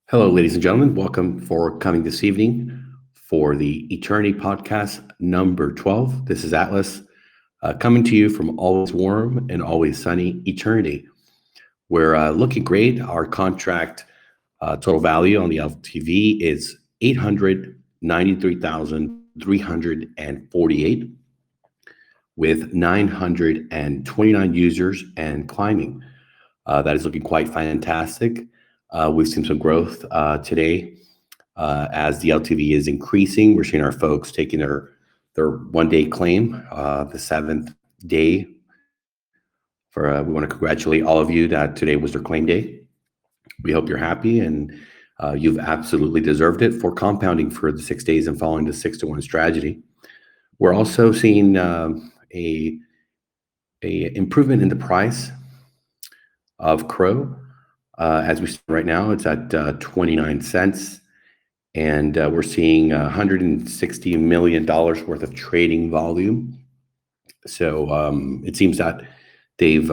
Hello, ladies and gentlemen. Welcome for coming this evening for the Eternity Podcast number 12. This is Atlas coming to you from always warm and always sunny Eternity. We're looking great. Our contract total value on the LTV is 893,348 with 929 users and climbing. That is looking quite fantastic. We've seen some growth today as the LTV is increasing. We're seeing our folks taking their 1 day claim, the 7th day. We want to congratulate all of you that today was their claim day. We hope you're happy and you've absolutely deserved it for compounding for the 6 days and following the 6-to-1 strategy. We're also seeing a improvement in the price of Crow. As we see right now, it's at 29 cents. And we're seeing $160 million worth of trading volume. So it seems that they've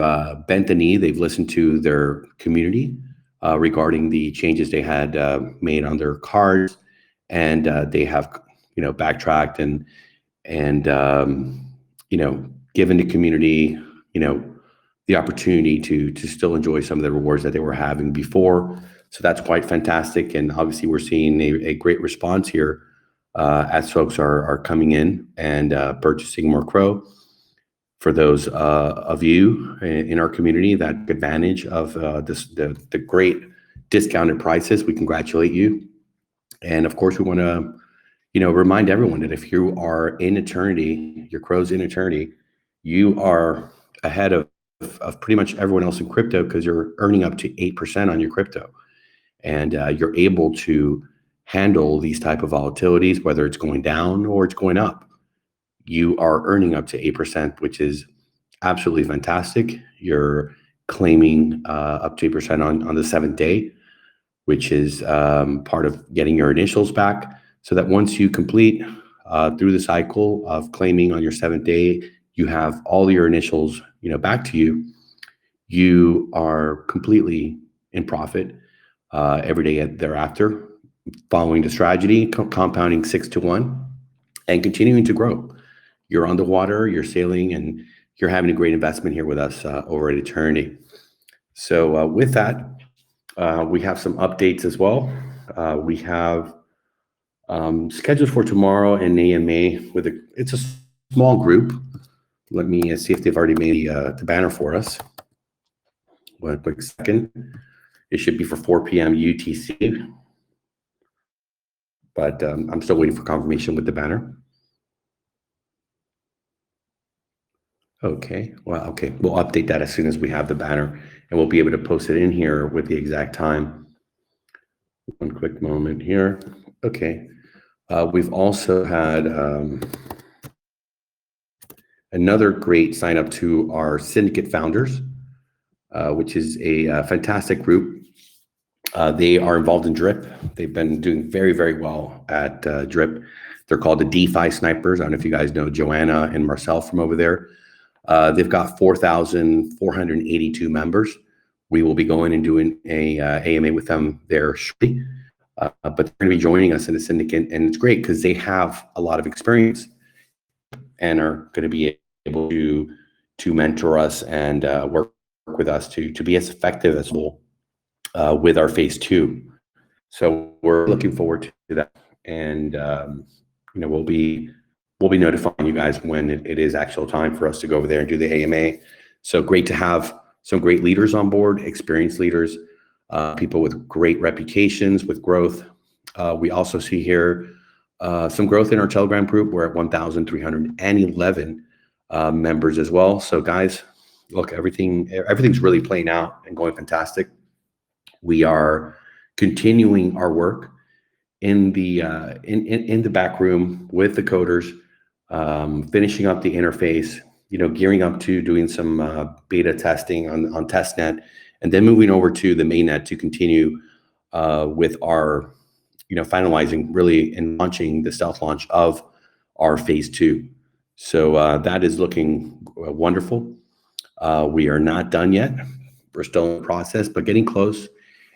bent the knee. They've listened to their community regarding the changes they had made on their cards. And they have, backtracked and given the community, the opportunity to still enjoy some of the rewards that they were having before. So that's quite fantastic. And obviously we're seeing a great response here as folks are coming in and purchasing more Crow. For those of you in our community that take advantage of the great discounted prices, we congratulate you. And of course, we want to, remind everyone that if you are in Eternity, your Crow's in Eternity, you are ahead of pretty much everyone else in crypto because you're earning up to 8% on your crypto. And you're able to handle these type of volatilities, whether it's going down or it's going up. You are earning up to 8%, which is absolutely fantastic. You're claiming up to 8% on the 7th day, which is part of getting your initials back. So that once you complete through the cycle of claiming on your 7th day, you have all your initials, back to you. You are completely in profit every day thereafter, following the strategy, compounding 6-to-1, and continuing to grow. You're on the water, you're sailing, and you're having a great investment here with us over at Eternity. So with that, we have some updates as well. We have scheduled for tomorrow an AMA it's a small group. Let me see if they've already made the banner for us. One quick second. It should be for 4 p.m. UTC, but I'm still waiting for confirmation with the banner. Okay, we'll update that as soon as we have the banner, and we'll be able to post it in here with the exact time. One quick moment here. Okay, we've also had another great sign up to our syndicate founders, which is a fantastic group. They are involved in Drip. They've been doing very, very well at Drip. They're called the DeFi Snipers. I don't know if you guys know Joanna and Marcel from over there. They've got 4,482 members. We will be going and doing a AMA with them there shortly. But they're going to be joining us in the syndicate, and it's great because they have a lot of experience and are going to be able to mentor us and work with us to be as effective as possible with our phase 2. So we're looking forward to that, and we'll be notifying you guys when it is actual time for us to go over there and do the AMA. So great to have some great leaders on board, experienced leaders, people with great reputations, with growth. We also see here some growth in our Telegram group. We're at 1,311 members as well. So guys, look, everything's really playing out and going fantastic. We are continuing our work in the back room with the coders, finishing up the interface, gearing up to doing some beta testing on testnet, and then moving over to the mainnet to continue with our, finalizing really and launching the stealth launch of our phase 2. So that is looking wonderful. We are not done yet. We're still in the process, but getting close.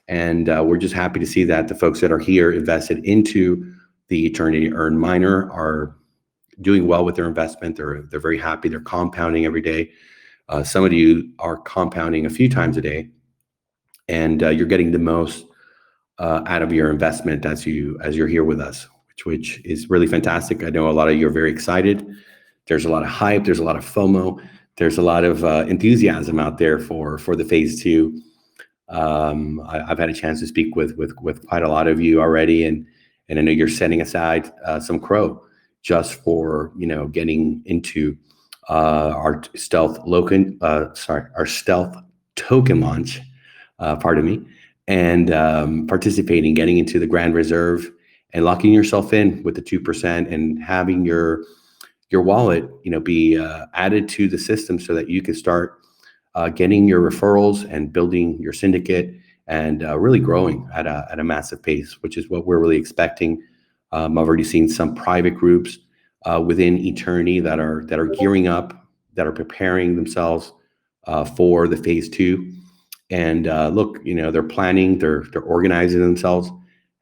And we're just happy to see that the folks that are here invested into the Eternity Earn Miner are doing well with their investment. They're very happy. They're compounding every day. Some of you are compounding a few times a day, and you're getting the most out of your investment as you're here with us, which is really fantastic. I know a lot of you are very excited. There's a lot of hype. There's a lot of FOMO. There's a lot of enthusiasm out there for the phase two. I've had a chance to speak with quite a lot of you already, and I know you're setting aside some crow just for getting into our our stealth token launch. Pardon me, and participating, getting into the Grand Reserve, and locking yourself in with the 2% and having your wallet, be added to the system so that you can start getting your referrals and building your syndicate and really growing at a massive pace, which is what we're really expecting. I've already seen some private groups within Eternity that are gearing up, that are preparing themselves for the phase two. And look, they're planning, they're organizing themselves.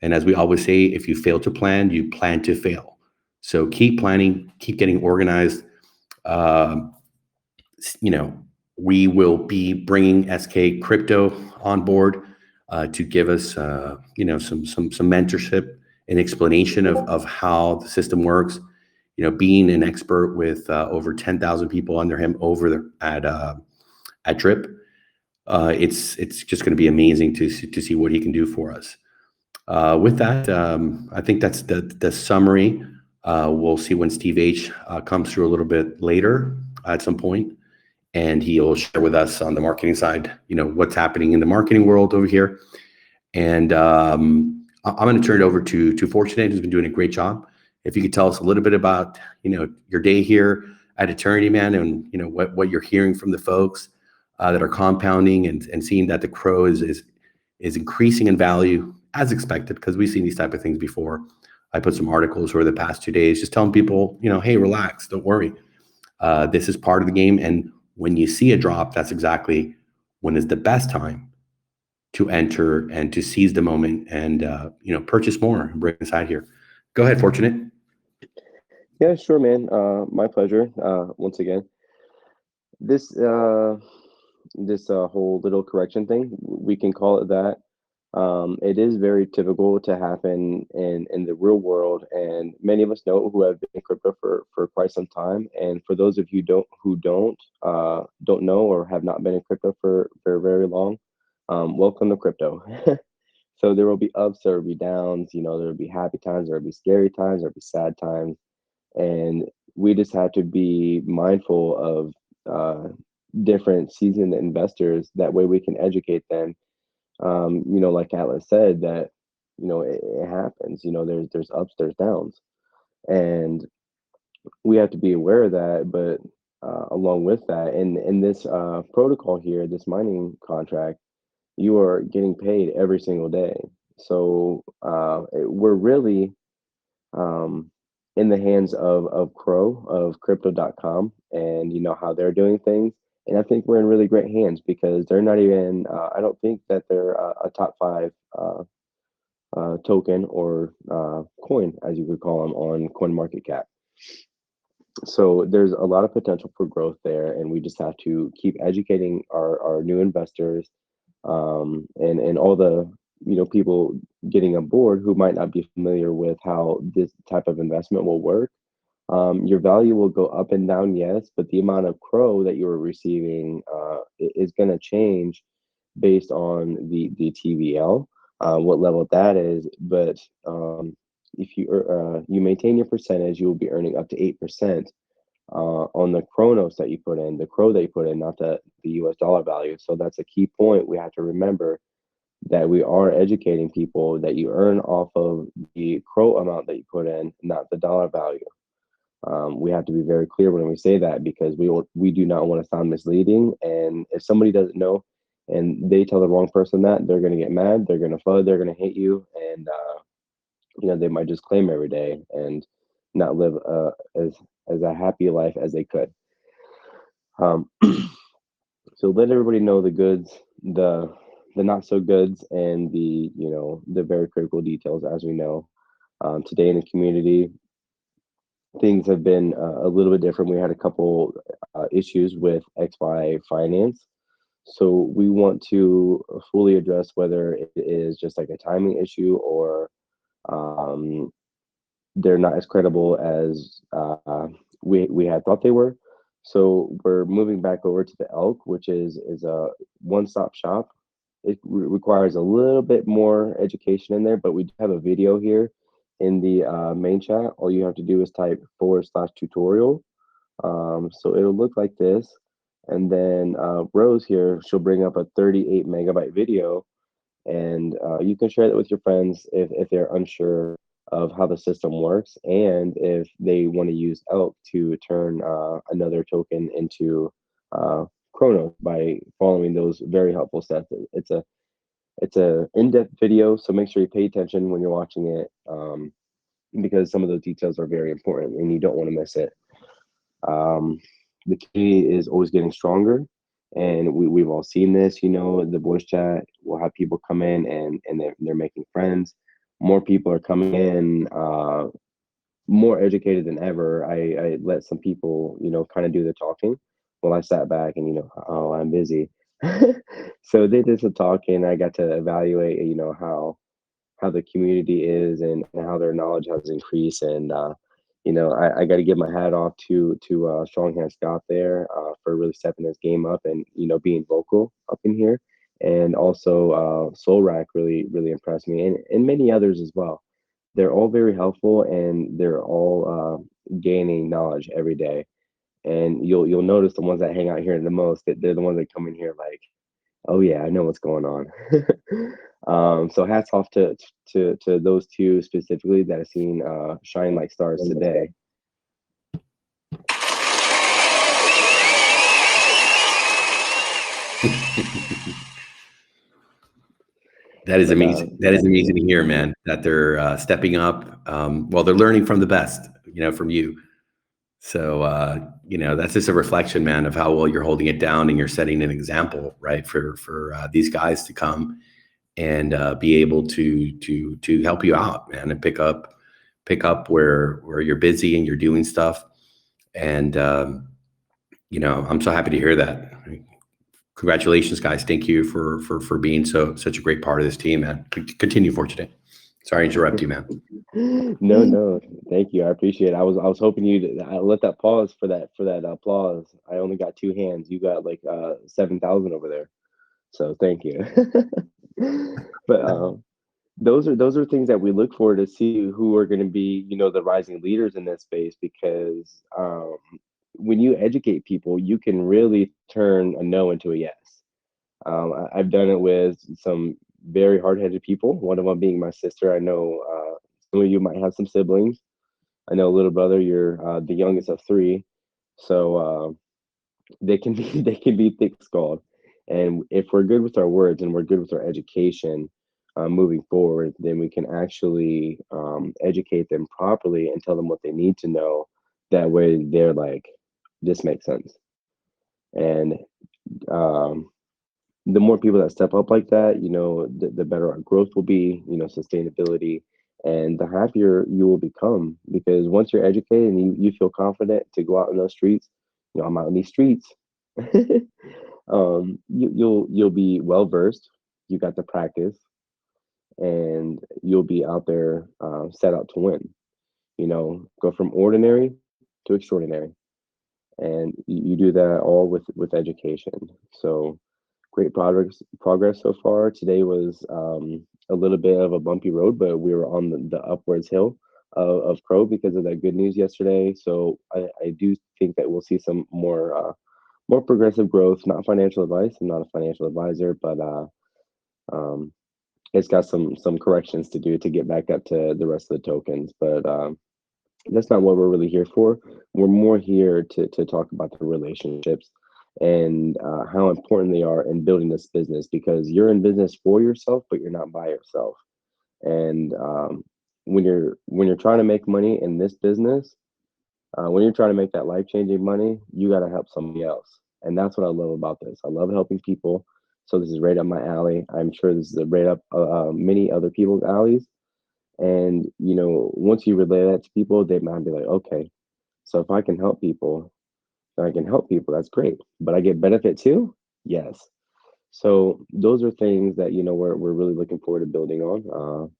And as we always say, if you fail to plan, you plan to fail. So keep planning, keep getting organized. Um, you know, we will be bringing SK Crypto on board to give us, some mentorship and explanation of how the system works. Being an expert with over 10,000 people under him at Drip, it's just going to be amazing to see what he can do for us. With that, I think that's the summary. We'll see when Steve H comes through a little bit later at some point, and he'll share with us on the marketing side, what's happening in the marketing world over here. And I'm going to turn it over to Fortunate, who's been doing a great job. If you could tell us a little bit about, your day here at Eternity, man, and what you're hearing from the folks that are compounding and seeing that the crow is increasing in value as expected, because we've seen these type of things before. I put some articles over the past 2 days, just telling people, hey, relax, don't worry. This is part of the game, and when you see a drop, that's exactly when is the best time to enter and to seize the moment and purchase more and bring inside here. Go ahead, Fortunate. Yeah, sure, man. My pleasure. Once again, this whole little correction thing, we can call it that. It is very typical to happen in the real world, and many of us know who have been in crypto for quite some time. And for those of you who don't know or have not been in crypto for very long, welcome to crypto. So there will be ups, there will be downs. There will be happy times, there will be scary times, there will be sad times, and we just have to be mindful of different seasoned investors. That way, we can educate them. Like Atlas said, that it happens. There's ups, there's downs, and we have to be aware of that. But along with that, in this protocol here, this mining contract, you are getting paid every single day. So we're really in the hands of Crow of crypto.com, and how they're doing things. And I think we're in really great hands because they're not even, I don't think that they're a top five token or coin, as you could call them, on coin market cap. So there's a lot of potential for growth there, and we just have to keep educating our new investors, and all the people getting on board who might not be familiar with how this type of investment will work. Your value will go up and down, yes, but the amount of crow that you are receiving is going to change based on the TVL, what level that is. But if you maintain your percentage, you will be earning up to 8% on the Chronos that you put in, the crow that you put in, not the US dollar value. So that's a key point we have to remember, that we are educating people that you earn off of the crow amount that you put in, not the dollar value. We have to be very clear when we say that, because we do not want to sound misleading. And if somebody doesn't know and they tell the wrong person that, they're going to get mad, they're going to FUD, they're going to hate you, and they might just claim every day and not live as a happy life as they could. Um, So let everybody know the goods, the not so goods, and the very critical details. As we know, today in the community, things have been a little bit different. We had a couple issues with XY finance. So we want to fully address whether it is just like a timing issue, or um, they're not as credible as we had thought they were. So we're moving back over to the Elk, which is a one-stop shop. It requires a little bit more education in there, but we do have a video here in the main chat. All you have to do is type /tutorial. So it'll look like this. And then Rose here, she'll bring up a 38 megabyte video, and you can share that with your friends if they're unsure of how the system works, and if they want to use Elk to turn another token into Chronos by following those very helpful steps. It's a in-depth video, so make sure you pay attention when you're watching it, because some of those details are very important and you don't want to miss it. The community is always getting stronger, and we've all seen this. The voice chat will have people come in, and they're making friends. More people are coming in, more educated than ever. I let some people, kind of do the talking while I sat back and, oh, I'm busy. So they did some talking. I got to evaluate, how the community is, and how their knowledge has increased. And I got to give my hat off to Stronghand Scott there, for really stepping his game up, and being vocal up in here. And also Soul Rack really impressed me, and many others as well. They're all very helpful, and they're all gaining knowledge every day. And you'll notice the ones that hang out here the most, that they're the ones that come in here like, oh yeah, I know what's going on. So hats off to those two specifically that have seen shine like stars today. That is But amazing. That is amazing to hear, man, that they're stepping up. Well, they're learning from the best, from you. So, that's just a reflection, man, of how well you're holding it down, and you're setting an example, right, for these guys to come and be able to help you out, man, and pick up where you're busy and you're doing stuff. And I'm so happy to hear that. Congratulations, guys. Thank you for being such a great part of this team, man. Continue for today. Sorry to interrupt you, man. No, thank you. I appreciate it. I was hoping I let that pause for that applause. I only got two hands. You got like 7,000 over there. So thank you. But those are things that we look for to see who are going to be, the rising leaders in this space, because when you educate people, you can really turn a no into a yes. I've done it with some very hard-headed people. One of them being my sister. I know some of you might have some siblings. I know, little brother, you're the youngest of three, so they can be they can be thick-skulled. And if we're good with our words and we're good with our education, moving forward, then we can actually educate them properly and tell them what they need to know. That way, they're like, this makes sense. And um, the more people that step up like that, the better our growth will be, sustainability, and the happier you will become. Because once you're educated and you feel confident to go out in those streets, I'm out in these streets. You'll be well versed. You got the practice, and you'll be out there set out to win. Go from ordinary to extraordinary, and you do that all with education. So great progress so far. Today was a little bit of a bumpy road, but we were on the upwards hill of Crow because of that good news yesterday. So I do think that we'll see some more progressive growth. Not financial advice. I'm not a financial advisor, but um, it's got some corrections to do to get back up to the rest of the tokens. But that's not what we're really here for. We're more here to talk about the relationships, and how important they are in building this business, because you're in business for yourself, but you're not by yourself. And when you're trying to make money in this business, when you're trying to make that life changing money, you got to help somebody else. And that's what I love about this. I love helping people. So this is right up my alley. I'm sure this is right up many other people's alleys. And once you relay that to people, they might be like, okay, so if I can help people, then I can help people. That's great. But I get benefit too. Yes. So those are things that we're really looking forward to building on,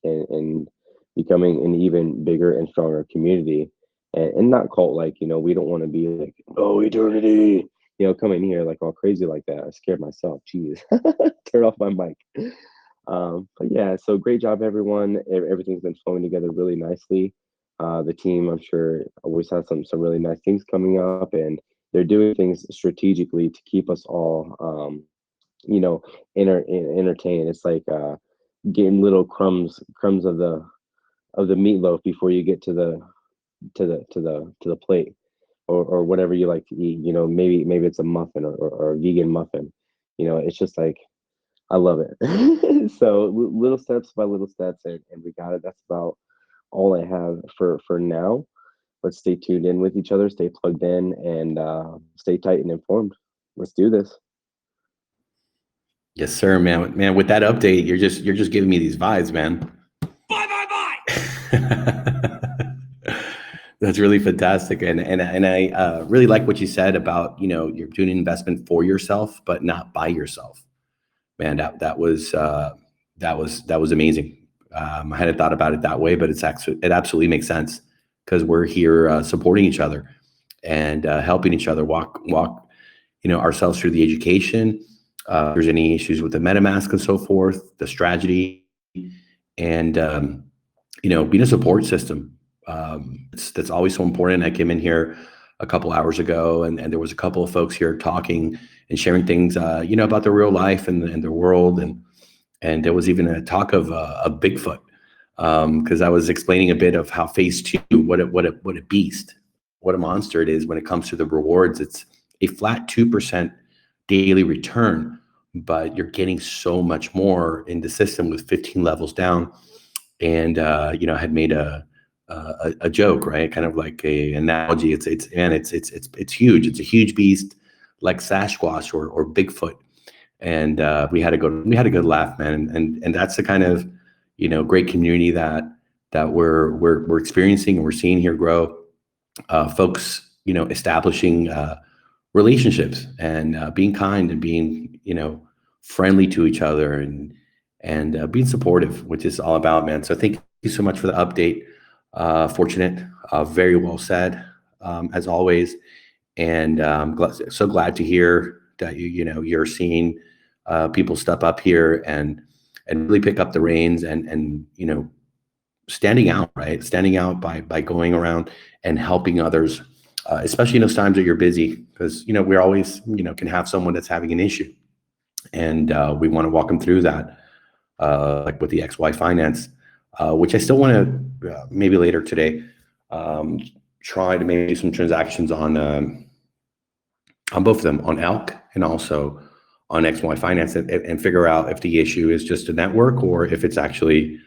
and becoming an even bigger and stronger community, and not cult like. We don't want to be like, oh, eternity, coming here like all crazy like that. I scared myself. Jeez, turn off my mic. But yeah, so great job, everyone. Everything's been flowing together really nicely. The team, I'm sure, always has some really nice things coming up, and they're doing things strategically to keep us all, you know, entertained. It's like getting little crumbs of the meatloaf before you get to the plate, or whatever you like to eat. Maybe it's a muffin, or a vegan muffin. It's just like I love it. So little steps by little steps, and we got it. That's about all I have for now. Let's stay tuned in with each other, stay plugged in, and stay tight and informed. Let's do this. Yes, sir, man. Man, with that update, you're just giving me these vibes, man. Bye, bye, bye. That's really fantastic, and I really like what you said about you're doing an investment for yourself, but not by yourself. Man, that was amazing. I hadn't thought about it that way, but it absolutely makes sense because we're here supporting each other and helping each other walk ourselves through the education. If there's any issues with the MetaMask and so forth, the strategy, and being a support system. That's always so important. I came in here a couple hours ago, and there was a couple of folks here talking and sharing things, about their real life and their world, and there was even a talk of a Bigfoot, because I was explaining a bit of how phase two, what a beast, what a monster it is when it comes to the rewards. It's a flat 2% daily return, but you're getting so much more in the system with 15 levels down. And I had made a joke, right? Kind of like a analogy. It's huge. It's a huge beast, like Sasquatch or Bigfoot. And we had a good laugh, man. And that's the kind of great community that we're experiencing and we're seeing here grow. Folks, establishing relationships and being kind and being friendly to each other and being supportive, which is all about, man. So thank you so much for the update. Fortunate, very well said, as always. And so glad to hear that you're seeing people step up here and really pick up the reins and standing out, right? Standing out by going around and helping others, especially in those times that you're busy, because we're always can have someone that's having an issue, and we want to walk them through that, like with the XY Finance, which I still want to maybe later today try to make some transactions on both of them, on Elk and also on XY Finance, and figure out if the issue is just a network or if it's actually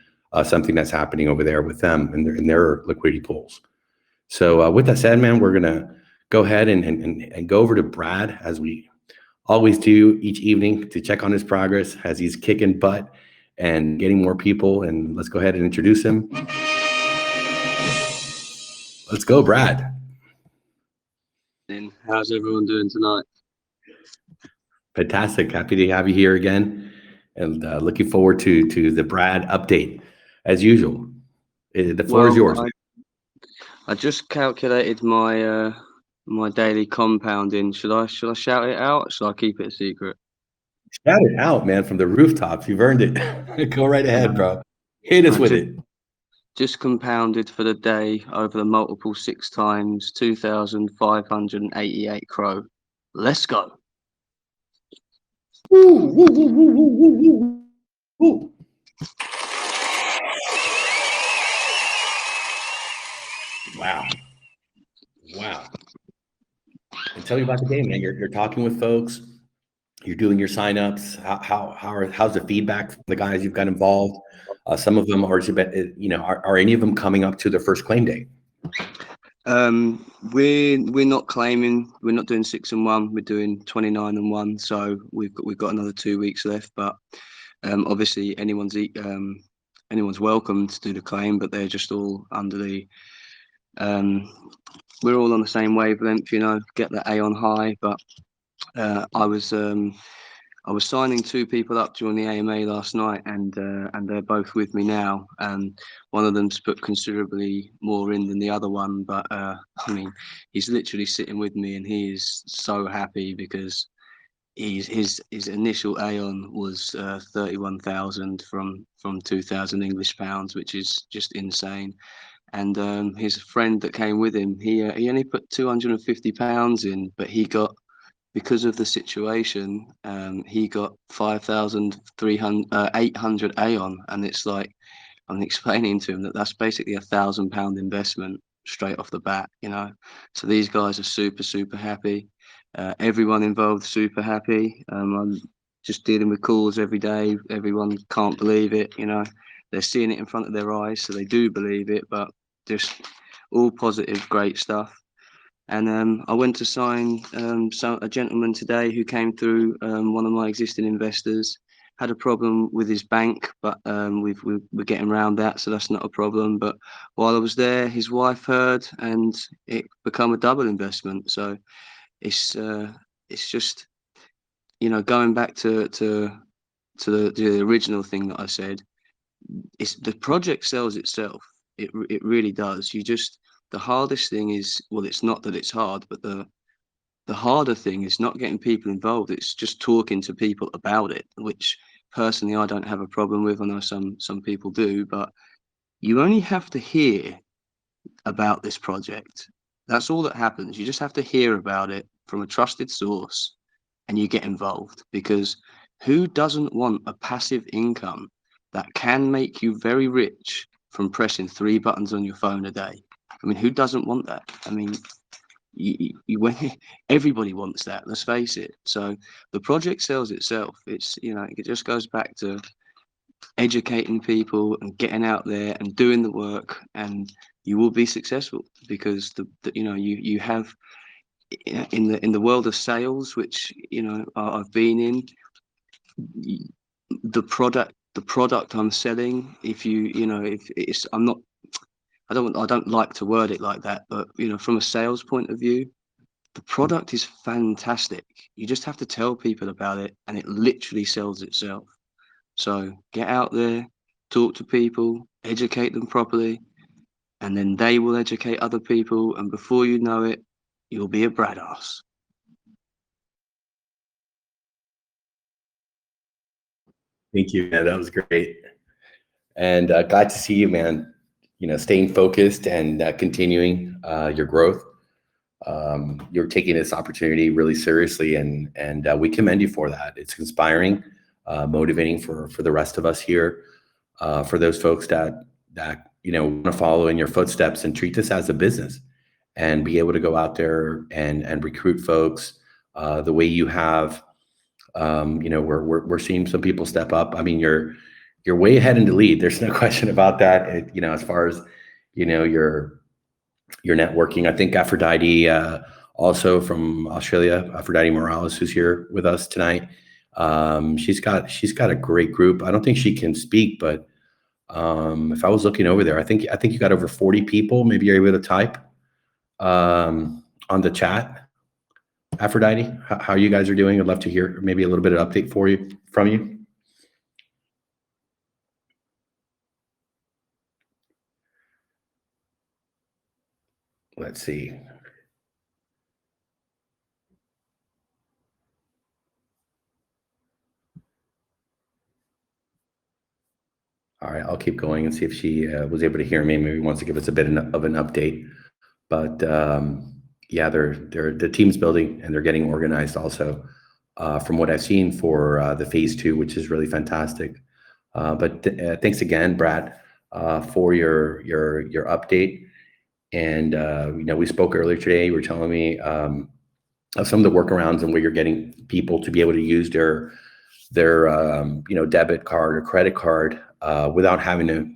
something that's happening over there with them and their liquidity pools. So with that said, man, we're gonna go ahead and go over to Brad, as we always do each evening, to check on his progress as he's kicking butt and getting more people. And let's go ahead and introduce him. Let's go, Brad. How's everyone doing tonight? Fantastic. Happy to have you here again, and looking forward to the Brad update as usual. The floor is yours. I just calculated my my daily compounding. Should I shout it out? Or should I keep it a secret? Shout it out, man, from the rooftops. You've earned it. Go right ahead, bro. Hit us with it. Just compounded for the day over the multiple 6 times, 2,588 crow. Let's go. Woo, woo, woo, woo, woo, woo, woo. Wow. And tell me about the game, man. You're talking with folks. You're doing your signups. How's the feedback from the guys you've got involved? Some of them are any of them coming up to their first claim day? We're not claiming. We're not doing 6 and 1. We're doing 29 and 1. So we've got another 2 weeks left. But obviously anyone's welcome to do the claim, but they're just all under the. We're all on the same wavelength, get the A on high. But I was signing 2 people up during the AMA last night, and they're both with me now. One of them's put considerably more in than the other one, but I mean, he's literally sitting with me, and he is so happy because his initial Aon was 31,000 from 2,000 English pounds, which is just insane. And his friend that came with him, he only put £250 in, but he got, because of the situation, he got 800 Aon, and it's like, I'm explaining to him that that's basically £1,000 investment straight off the bat, So these guys are super happy. Everyone involved super happy. I'm just dealing with calls every day. Everyone can't believe it, They're seeing it in front of their eyes, so they do believe it. But just all positive, great stuff. And I went to sign a gentleman today who came through, one of my existing investors. Had a problem with his bank, but we're getting around that, so that's not a problem. But while I was there, his wife heard, and it become a double investment. So it's just, going back to the original thing that I said. It's the project sells itself. It really does. The hardest thing is, well, it's not that it's hard, but the harder thing is not getting people involved. It's just talking to people about it, which personally I don't have a problem with. I know some people do, but you only have to hear about this project. That's all that happens. You just have to hear about it from a trusted source, and you get involved, because who doesn't want a passive income that can make you very rich from pressing 3 buttons on your phone a day? I mean, who doesn't want that? I mean, everybody wants that, let's face it. So the project sells itself. It's, it just goes back to educating people and getting out there and doing the work, and you will be successful, because you have, in the world of sales, which I've been in, the product I'm selling, if it's, I don't like to word it like that, but from a sales point of view, the product is fantastic. You just have to tell people about it, and it literally sells itself. So get out there, talk to people, educate them properly, and then they will educate other people, and before you know it, you'll be a Brad ass. Thank you, man. That was great. And glad to see you, man, staying focused and continuing your growth. You're taking this opportunity really seriously, and we commend you for that. It's inspiring, motivating for the rest of us here, for those folks that want to follow in your footsteps and treat this as a business, and be able to go out there and recruit folks the way you have. We're seeing some people step up. I mean, you're way ahead in the lead. There's no question about that. As far as your networking, I think Aphrodite, also from Australia, Aphrodite Morales, who's here with us tonight. She's got a great group. I don't think she can speak, but if I was looking over there, I think you got over 40 people. Maybe you're able to type on the chat. Aphrodite, how you guys are doing? I'd love to hear maybe a little bit of update from you. Let's see. All right, I'll keep going and see if she was able to hear me. Maybe wants to give us a bit of an update. But yeah, the team's building and they're getting organized also, from what I've seen for the phase 2, which is really fantastic. But thanks again, Brad, for your update. And we spoke earlier today. You were telling me of some of the workarounds and where you're getting people to be able to use their debit card or credit card without having to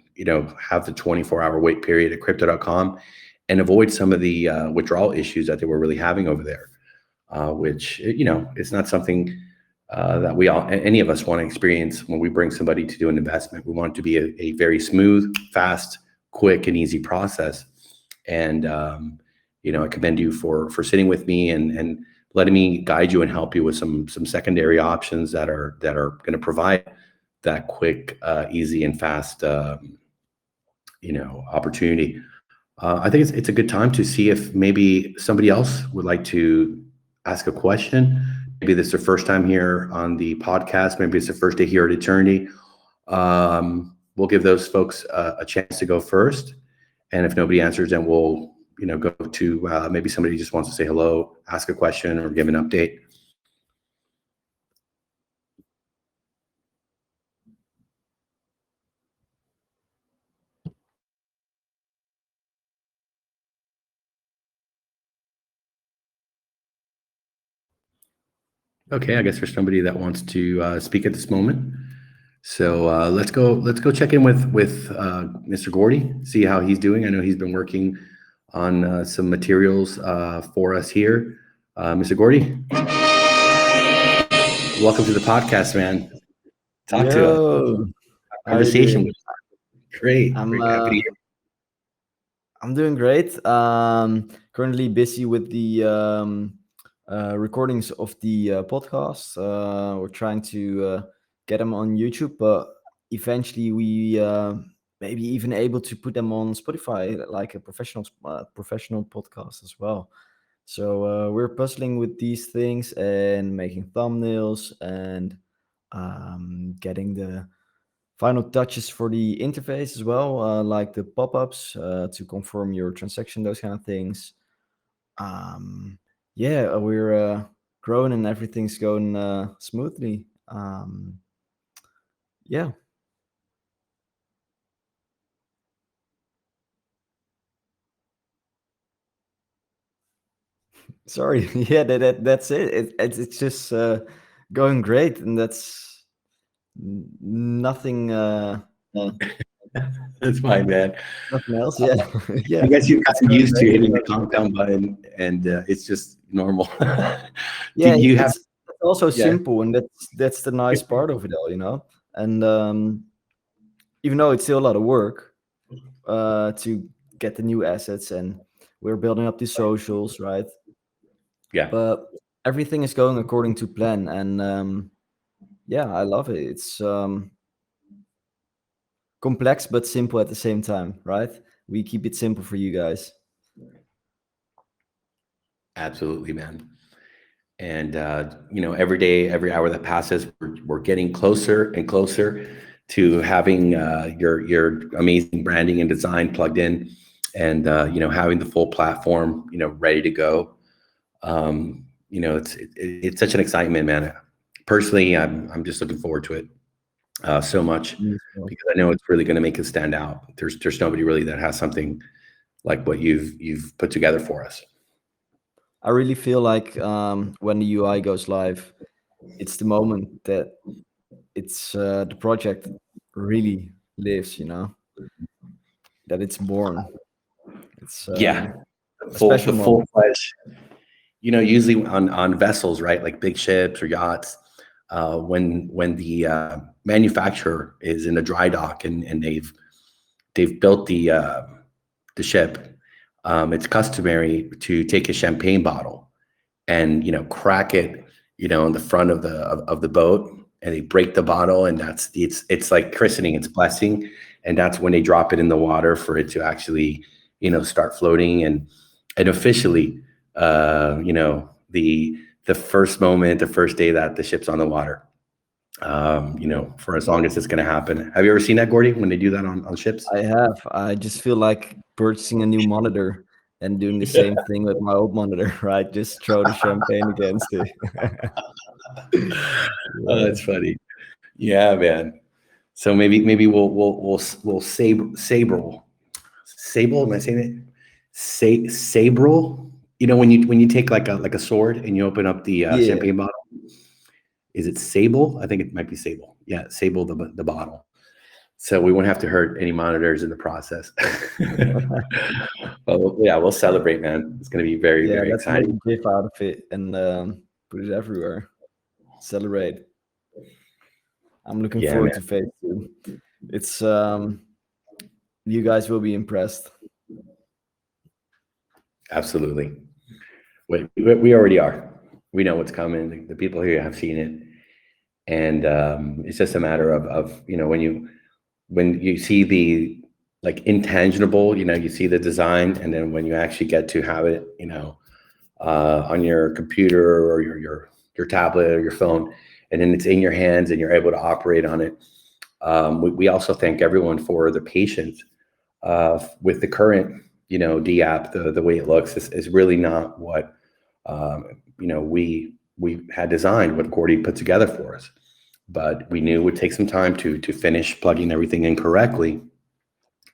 have the 24-hour wait period at crypto.com. and avoid some of the withdrawal issues that they were really having over there, which, it's not something that any of us want to experience when we bring somebody to do an investment. We want it to be a very smooth, fast, quick, and easy process. And, I commend you for sitting with me and letting me guide you and help you with some secondary options that are going to provide that quick, easy, and fast, opportunity. I think it's a good time to see if maybe somebody else would like to ask a question. Maybe this is their first time here on the podcast. Maybe it's their first day here at Eternity. We'll give those folks a chance to go first. And if nobody answers, then we'll, go to maybe somebody just wants to say hello, ask a question, or give an update. Okay, I guess there's somebody that wants to speak at this moment. So let's go check in with Mr. Gordy, see how he's doing. I know he's been working on some materials for us here. Mr. Gordy, welcome to the podcast, man. Talk to us. Conversation. Great. I'm Great. Happy to hear. I'm doing great. Currently busy with the recordings of the podcast. We're trying to get them on YouTube, but eventually we maybe even able to put them on Spotify, like a professional podcast as well. So we're puzzling with these things and making thumbnails and getting the final touches for the interface as well, like the pop-ups to confirm your transaction, those kind of things. Yeah, we're growing and everything's going smoothly. Yeah. Sorry. Yeah, that's it. It's just going great, and that's nothing. That's fine, man. Nothing else. Yeah. Yeah. I guess you've gotten going used to great. hitting the calm down button, and it's just normal. Yeah, Do you have? it's also Yeah. simple, and that's the nice part of it all. And even though it's still a lot of work to get the new assets, and we're building up the socials, right? Yeah. But everything is going according to plan, and yeah, I love it. It's complex but simple at the same time, right? We keep it simple for you guys. Absolutely, man. And every day, every hour that passes, we're getting closer and closer to having your amazing branding and design plugged in, and having the full platform ready to go. It's such an excitement, man. Personally, I'm just looking forward to it so much, because I know it's really going to make us stand out. There's nobody really that has something like what you've put together for us. I really feel like when the UI goes live, it's the moment that it's the project really lives, that it's born. It's Yeah, a special the moment. full-fledged. Usually on vessels, right, like big ships or yachts, when the manufacturer is in a dry dock and they've built the ship, it's customary to take a champagne bottle and crack it in the front of the boat, and they break the bottle, and it's like christening, it's blessing, and that's when they drop it in the water for it to actually start floating and officially the first moment, the first day that the ship's on the water, for as long as it's going to happen. Have you ever seen that, Gordy, when they do that on ships? I have. I just feel like purchasing a new monitor and doing the same thing with my old monitor, right? Just throw the champagne against it. Oh, that's funny. Yeah, man. So maybe we'll sable. Am I saying it? Sabrel. When you take like a sword and you open up the Yeah. champagne bottle. Is it sable? I think it might be sable. Yeah, sable the bottle. so we won't have to hurt any monitors in the process. Well, yeah, we'll celebrate, man. It's going to be very, very let's make exciting. a GIF out of it and put it everywhere. Celebrate. I'm looking Yeah, forward man. to phase 2. It's you guys will be impressed. Absolutely. We already are. We know what's coming. The people here have seen it, and it's just a matter of when you see the like intangible, you see the design, and then when you actually get to have it, on your computer or your tablet or your phone, and then it's in your hands and you're able to operate on it. We also thank everyone for the patience with the current, D app. The way it looks is really not what we had designed, what Gordy put together for us. But we knew it would take some time to finish plugging everything in correctly,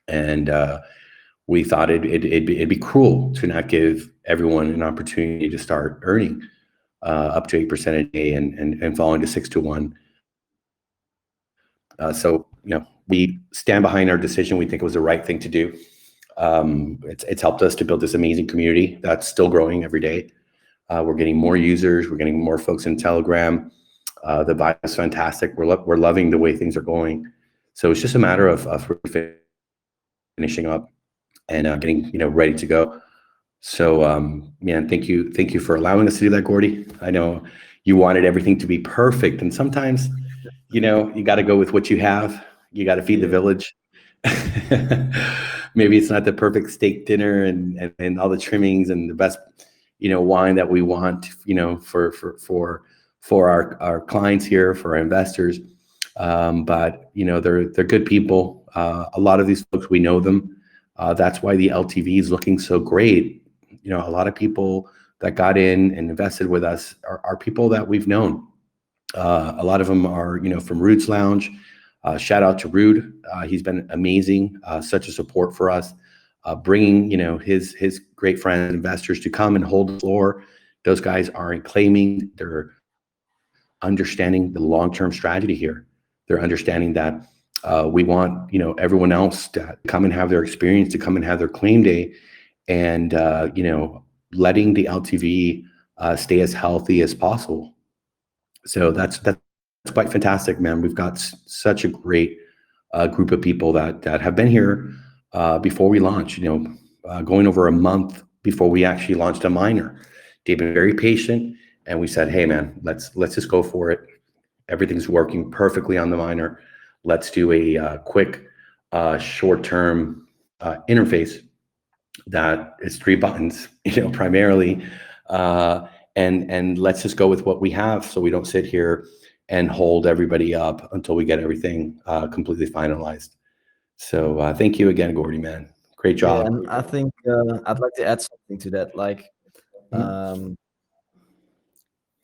and we thought it'd be cruel to not give everyone an opportunity to start earning up to 8% a day and falling to 6 to 1. So we stand behind our decision. We think it was the right thing to do. It's helped us to build this amazing community that's still growing every day. We're getting more users. We're getting more folks in Telegram. The vibe is fantastic. We're loving the way things are going. So it's just a matter of finishing up and getting ready to go. So man, thank you for allowing us to do that, Gordy. I know you wanted everything to be perfect, and sometimes you got to go with what you have. You got to feed the village. Maybe it's not the perfect steak dinner and all the trimmings and the best wine that we want for our clients here, for our investors. But they're good people. A lot of these folks, we know them. That's why the LTV is looking so great. A lot of people that got in and invested with us are people that we've known. A lot of them are from Rude's Lounge. Shout out to Rude. He's been amazing, such a support for us, bringing his great friends, investors, to come and hold the floor. Those guys aren't claiming, they're understanding the long-term strategy here. They're understanding that we want everyone else to come and have their experience, to come and have their claim day, and letting the LTV stay as healthy as possible. So that's quite fantastic, man. We've got such a great group of people that have been here before we launched. Going over a month before we actually launched a miner. They've been very patient, and we said, "Hey, man, let's just go for it. Everything's working perfectly on the miner. Let's do a quick, short-term interface that is 3 buttons, primarily, and let's just go with what we have, so we don't sit here and hold everybody up until we get everything completely finalized." So thank you again, Gordy, man. Great job. And I think I'd like to add something to that. Like,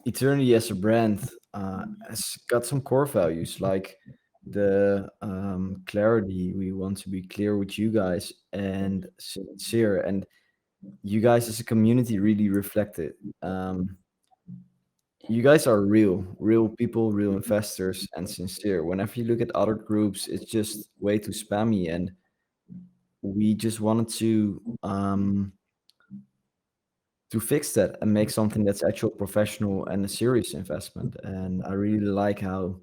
Eternity as a brand has got some core values, like the clarity. We want to be clear with you guys and sincere, and you guys as a community really reflect it. You guys are real people, real investors, and sincere. Whenever you look at other groups, it's just way too spammy, and we just wanted to fix that and make something that's actual professional and a serious investment. And I really like how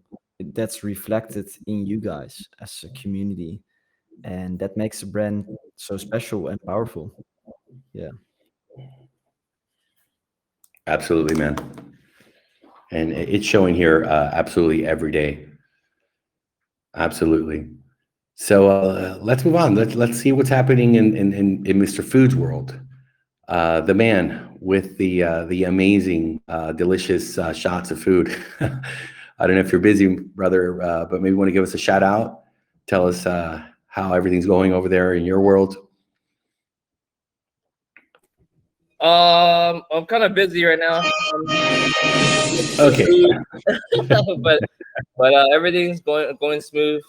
that's reflected in you guys as a community, and that makes the brand so special and powerful. Yeah. Absolutely, man. And it's showing here absolutely every day. Absolutely. So let's move on. Let's see what's happening in Mr. Food's world. The man with the amazing, delicious shots of food. I don't know if you're busy, brother, but maybe you want to give us a shout out. Tell us how everything's going over there in your world. I'm kind of busy right now. Okay. but everything's going smooth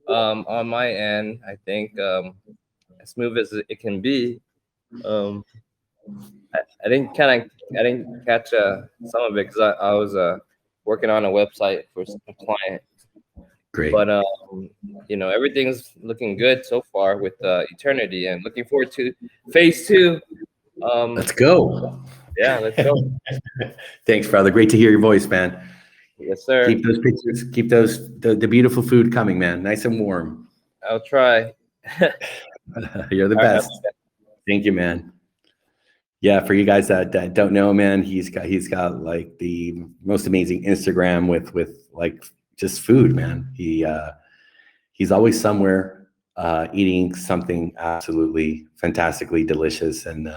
on my end. I think as smooth as it can be. I didn't catch some of it because I was working on a website for a client, Great. But everything's looking good so far with Eternity, and looking forward to phase 2. Let's go. Yeah, let's go. Thanks, brother. Great to hear your voice, man. Yes, sir. Keep those pictures, keep the beautiful food coming, man. Nice and warm. I'll try. You're the All right, best. Thank you, man. Yeah, for you guys that don't know, man, he's got like the most amazing Instagram with like just food, man. He's always somewhere eating something absolutely fantastically delicious. And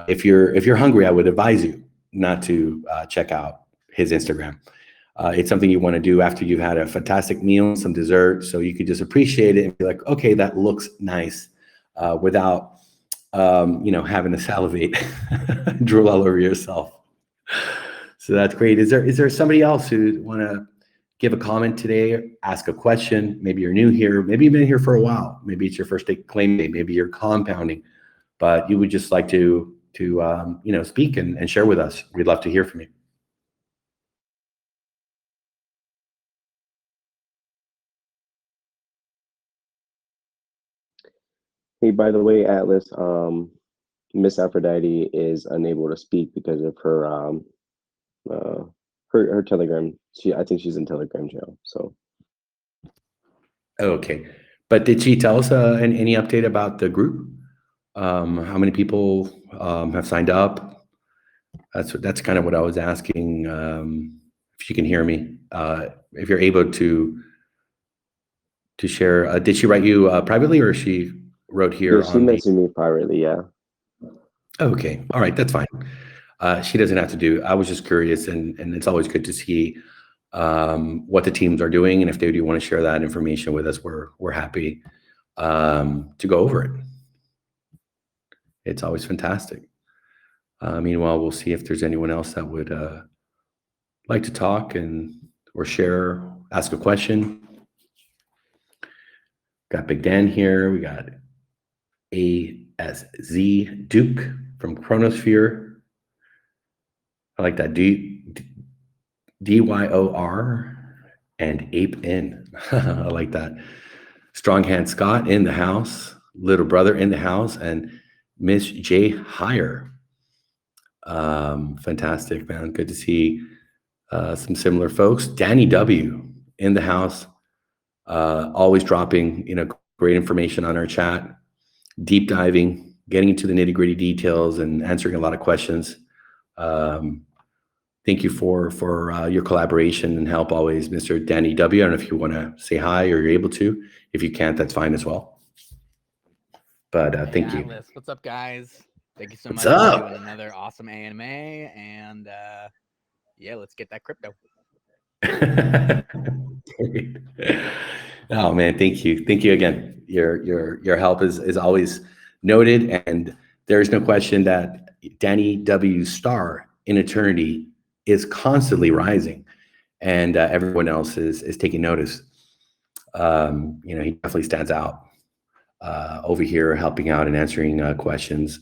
if you're hungry, I would advise you not to check out his Instagram. It's something you want to do after you've had a fantastic meal, some dessert, so you could just appreciate it and be like, okay, that looks nice, without having to salivate, drool all over yourself. So that's great. Is there somebody else who want to give a comment today, ask a question? Maybe you're new here, maybe you've been here for a while, maybe it's your first day claim day, maybe you're compounding, but you would just like to speak and share with us. We'd love to hear from you. Hey, by the way, Atlas, Miss Aphrodite is unable to speak because of her her Telegram. I think she's in Telegram jail. So Okay, but did she tell us any update about the group? How many people have signed up? That's kind of what I was asking. If you can hear me, if you're able to share. Did she write you privately, or she wrote here yeah, she on the? messaged me privately. Yeah. Okay, all right, that's fine. She doesn't have to do. I was just curious, and it's always good to see what the teams are doing, and if they do want to share that information with us, we're happy to go over it. It's always fantastic. Meanwhile, we'll see if there's anyone else that would like to talk or share, ask a question. Got Big Dan here. We got ASZ Duke from Chronosphere. I like that. DYOR and Ape In. I like that. Strong Hand Scott in the house. Little Brother in the house. And Miss J Hire. Fantastic, man. Good to see some similar folks. Danny W in the house. Always dropping great information on our chat. Deep diving, getting into the nitty-gritty details and answering a lot of questions. Thank you for your collaboration and help always, Mr. Danny W. I don't know if you want to say hi or you're able to. If you can't, that's fine as well. But thank you. Atlas, what's up, guys? Thank you so much What's up? for doing another awesome AMA. And yeah, let's get that crypto. Oh man, thank you again. Your help is always noted, and there is no question that Danny W. Star in Eternity is constantly rising, and everyone else is taking notice. He definitely stands out over here, helping out and answering questions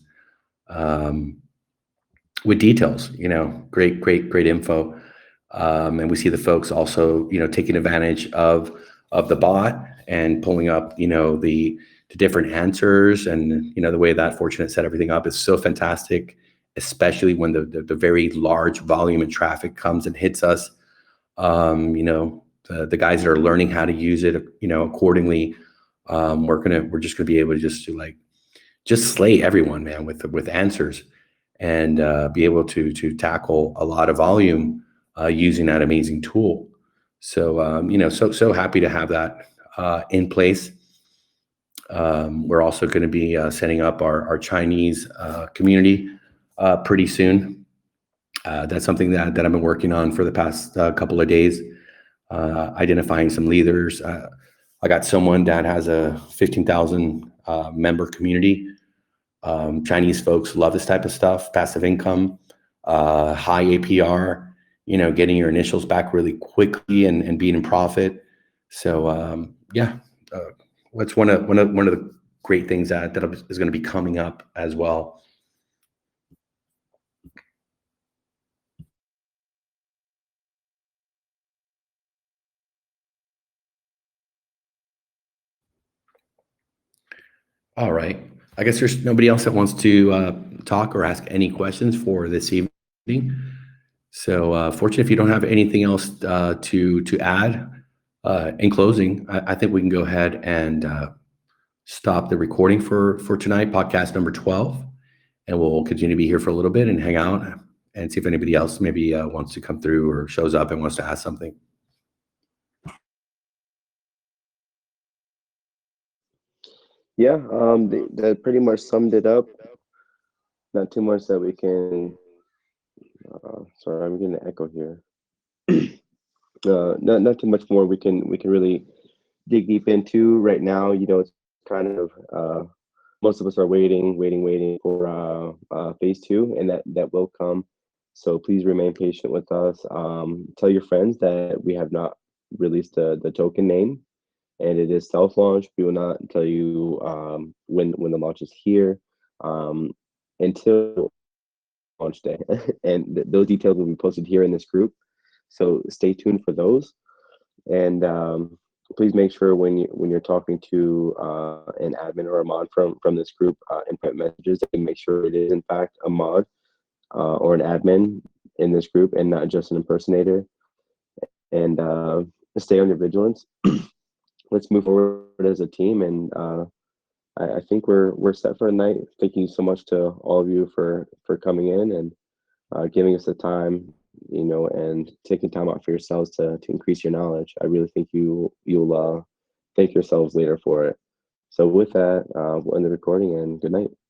with details. Great info. And we see the folks also, taking advantage of the bot and pulling up, the different answers, and the way that Fortunate set everything up is so fantastic, especially when the very large volume and traffic comes and hits us. The guys that are learning how to use it, accordingly, we're just gonna be able to just slay everyone, man, with answers, and be able to tackle a lot of volume using that amazing tool. So so happy to have that in place. We're also going to be setting up our Chinese community pretty soon. That's something that I've been working on for the past couple of days, identifying some leaders. I got someone that has a 15,000 member community. Chinese folks love this type of stuff, passive income, high APR, getting your initials back really quickly and being in profit. So what's one of the great things that is going to be coming up as well. All right. I guess there's nobody else that wants to talk or ask any questions for this evening. So, fortunately, if you don't have anything else to add, in closing, I think we can go ahead and stop the recording for tonight, podcast number 12, and we'll continue to be here for a little bit and hang out and see if anybody else maybe wants to come through or shows up and wants to ask something. Yeah, that pretty much summed it up. Not too much that we can. Sorry, I'm getting an echo here. Not too much more we can really dig deep into right now. You know, it's kind of most of us are waiting for phase two, and that will come. So please remain patient with us. Tell your friends that we have not released the token name, and it is self-launch. We will not tell you when the launch is here until launch day, and those details will be posted here in this group. So stay tuned for those. And please make sure when you're talking to an admin or a mod from this group in private messages, that you make sure it is in fact a mod or an admin in this group and not just an impersonator. And stay on your vigilance. Let's move forward as a team, and I think we're set for a night. Thank you so much to all of you for coming in and giving us the time, you know, and taking time out for yourselves to increase your knowledge. I really think you'll thank yourselves later for it. So with that, we'll end the recording, and good night.